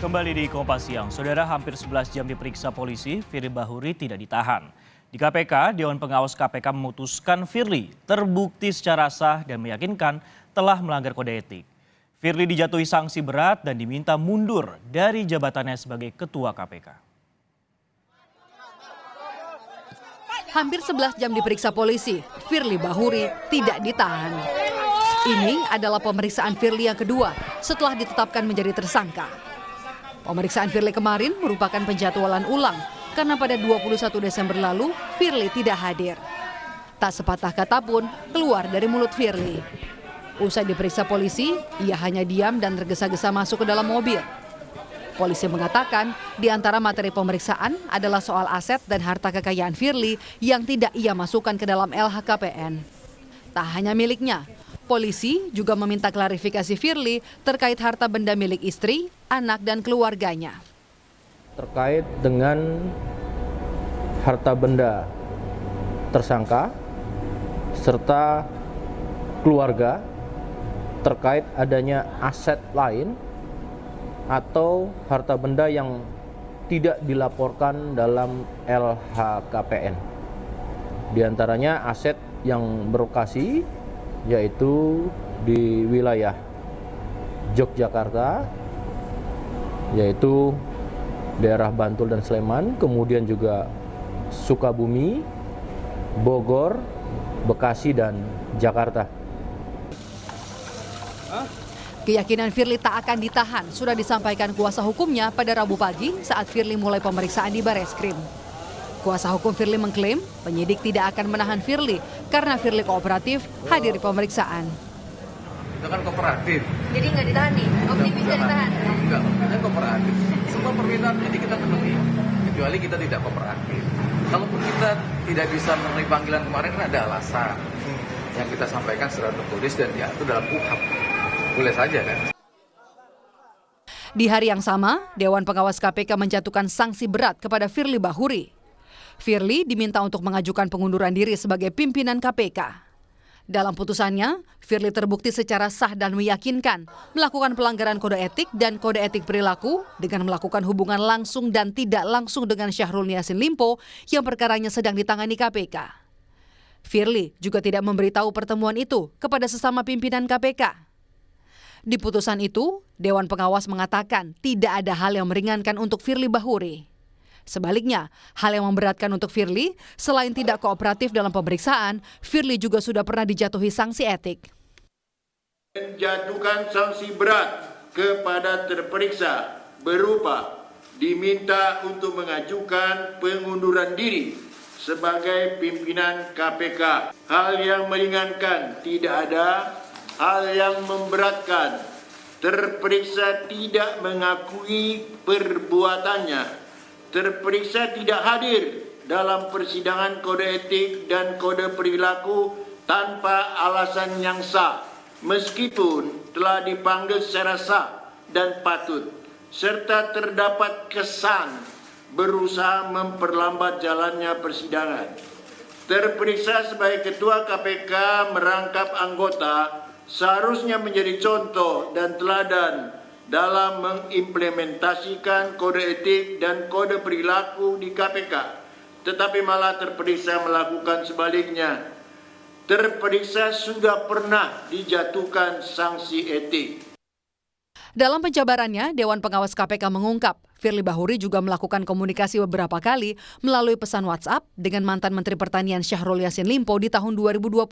Kembali di Kompas Siang, saudara hampir 11 jam diperiksa polisi, Firly Bahuri tidak ditahan. Di KPK, Dewan Pengawas KPK memutuskan Firly terbukti secara sah dan meyakinkan telah melanggar kode etik. Firly dijatuhi sanksi berat dan diminta mundur dari jabatannya sebagai Ketua KPK. Hampir 11 jam diperiksa polisi, Firly Bahuri tidak ditahan. Ini adalah pemeriksaan Firly yang kedua setelah ditetapkan menjadi tersangka. Pemeriksaan Firly kemarin merupakan penjadwalan ulang karena pada 21 Desember lalu Firly tidak hadir. Tak sepatah kata pun keluar dari mulut Firly. Usai diperiksa polisi, ia hanya diam dan tergesa-gesa masuk ke dalam mobil. Polisi mengatakan di antara materi pemeriksaan adalah soal aset dan harta kekayaan Firly yang tidak ia masukkan ke dalam LHKPN. Tak hanya miliknya, polisi juga meminta klarifikasi Firly terkait harta benda milik istri, anak, dan keluarganya. Terkait dengan harta benda tersangka serta keluarga terkait adanya aset lain atau harta benda yang tidak dilaporkan dalam LHKPN. Di antaranya aset yang berlokasi yaitu di wilayah Yogyakarta, yaitu daerah Bantul dan Sleman, kemudian juga Sukabumi, Bogor, Bekasi, dan Jakarta. Keyakinan Firly tak akan ditahan sudah disampaikan kuasa hukumnya pada Rabu pagi saat Firly mulai pemeriksaan di Bareskrim. Kuasa hukum Firly mengklaim penyidik tidak akan menahan Firly karena Firly kooperatif hadir di pemeriksaan. Itu kan kooperatif. Jadi nggak ditahan nih? Optimis nggak ditahan? Enggak, kita kooperatif. Semua permintaan penyidik kita penuhi, kecuali kita tidak kooperatif. Kalaupun kita tidak bisa memenuhi panggilan kemarin, kan ada alasan yang kita sampaikan secara tertulis dan diatur dalam KUHP. Boleh saja kan? Di hari yang sama, Dewan Pengawas KPK menjatuhkan sanksi berat kepada Firly Bahuri. Firly diminta untuk mengajukan pengunduran diri sebagai pimpinan KPK. Dalam putusannya, Firly terbukti secara sah dan meyakinkan melakukan pelanggaran kode etik dan kode etik perilaku dengan melakukan hubungan langsung dan tidak langsung dengan Syahrul Yassin Limpo yang perkaranya sedang ditangani KPK. Firly juga tidak memberitahu pertemuan itu kepada sesama pimpinan KPK. Di putusan itu, Dewan Pengawas mengatakan tidak ada hal yang meringankan untuk Firly Bahuri. Sebaliknya, hal yang memberatkan untuk Firly, selain tidak kooperatif dalam pemeriksaan, Firly juga sudah pernah dijatuhi sanksi etik. Menjatuhkan sanksi berat kepada terperiksa berupa diminta untuk mengajukan pengunduran diri sebagai pimpinan KPK. Hal yang meringankan tidak ada. Hal yang memberatkan, terperiksa tidak mengakui perbuatannya, terperiksa tidak hadir dalam persidangan kode etik dan kode perilaku tanpa alasan yang sah, meskipun telah dipanggil secara sah dan patut, serta terdapat kesan berusaha memperlambat jalannya persidangan. Terperiksa sebagai Ketua KPK merangkap anggota seharusnya menjadi contoh dan teladan dalam mengimplementasikan kode etik dan kode perilaku di KPK, tetapi malah terperiksa melakukan sebaliknya. Terperiksa sudah pernah dijatuhkan sanksi etik. Dalam penjabarannya, Dewan Pengawas KPK mengungkap Firly Bahuri juga melakukan komunikasi beberapa kali melalui pesan WhatsApp dengan mantan Menteri Pertanian Syahrul Yassin Limpo di tahun 2021.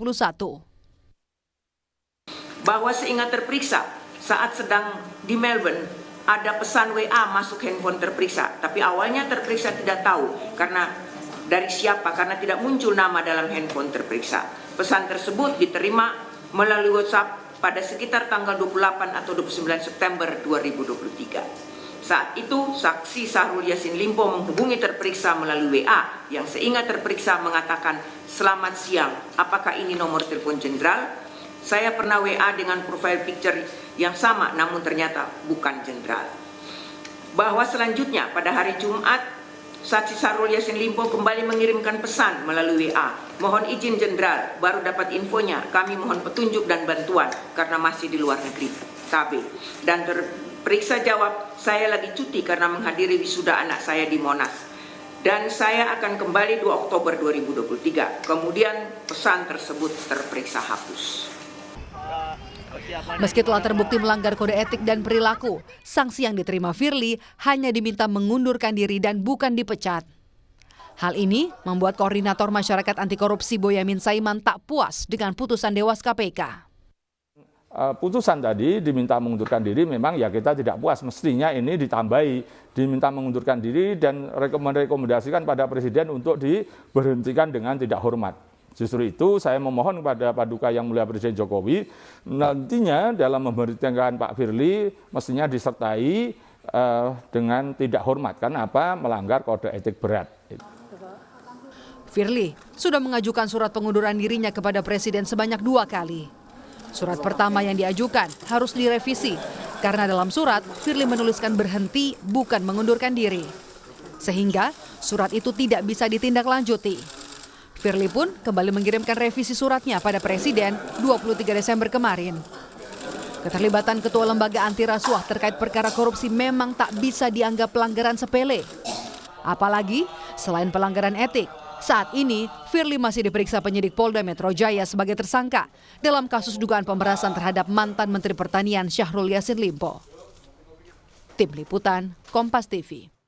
Bahwa seingat terperiksa saat sedang di Melbourne ada pesan WA masuk handphone terperiksa, tapi awalnya terperiksa tidak tahu karena dari siapa, karena tidak muncul nama dalam handphone terperiksa. Pesan tersebut diterima melalui WhatsApp pada sekitar tanggal 28 atau 29 September 2023. Saat itu, saksi Syahrul Yassin Limpo menghubungi terperiksa melalui WA yang seingat terperiksa mengatakan, "Selamat siang, apakah ini nomor telepon jenderal? Saya pernah WA dengan profile picture yang sama, namun ternyata bukan jenderal." Bahwa selanjutnya pada hari Jumat, saksi Syahrul Yassin Limpo kembali mengirimkan pesan melalui WA, "Mohon izin jenderal, baru dapat infonya, kami mohon petunjuk dan bantuan karena masih di luar negeri, KB." Dan terperiksa jawab, saya lagi cuti karena menghadiri wisuda anak saya di Monas. Dan saya akan kembali 2 Oktober 2023. Kemudian pesan tersebut terperiksa hapus. Meski telah terbukti melanggar kode etik dan perilaku, sanksi yang diterima Firly hanya diminta mengundurkan diri dan bukan dipecat. Hal ini membuat Koordinator Masyarakat Anti Korupsi Boyamin Saiman tak puas dengan putusan Dewas KPK. Putusan tadi diminta mengundurkan diri, memang ya kita tidak puas. Mestinya ini ditambahi, diminta mengundurkan diri dan merekomendasikan pada Presiden untuk diberhentikan dengan tidak hormat. Justru itu saya memohon kepada Paduka Yang Mulia Presiden Jokowi, nantinya dalam memberhentikan Pak Firly mestinya disertai dengan tidak hormat. Karena apa? Melanggar kode etik berat. Firly sudah mengajukan surat pengunduran dirinya kepada Presiden sebanyak 2 kali. Surat pertama yang diajukan harus direvisi karena dalam surat Firly menuliskan berhenti bukan mengundurkan diri. Sehingga surat itu tidak bisa ditindaklanjuti. Firly pun kembali mengirimkan revisi suratnya pada Presiden 23 Desember kemarin. Keterlibatan Ketua Lembaga Anti Rasuah terkait perkara korupsi memang tak bisa dianggap pelanggaran sepele. Apalagi selain pelanggaran etik, saat ini Firly masih diperiksa penyidik Polda Metro Jaya sebagai tersangka dalam kasus dugaan pemerasan terhadap mantan Menteri Pertanian Syahrul Yassin Limpo. Tim Liputan, Kompas TV.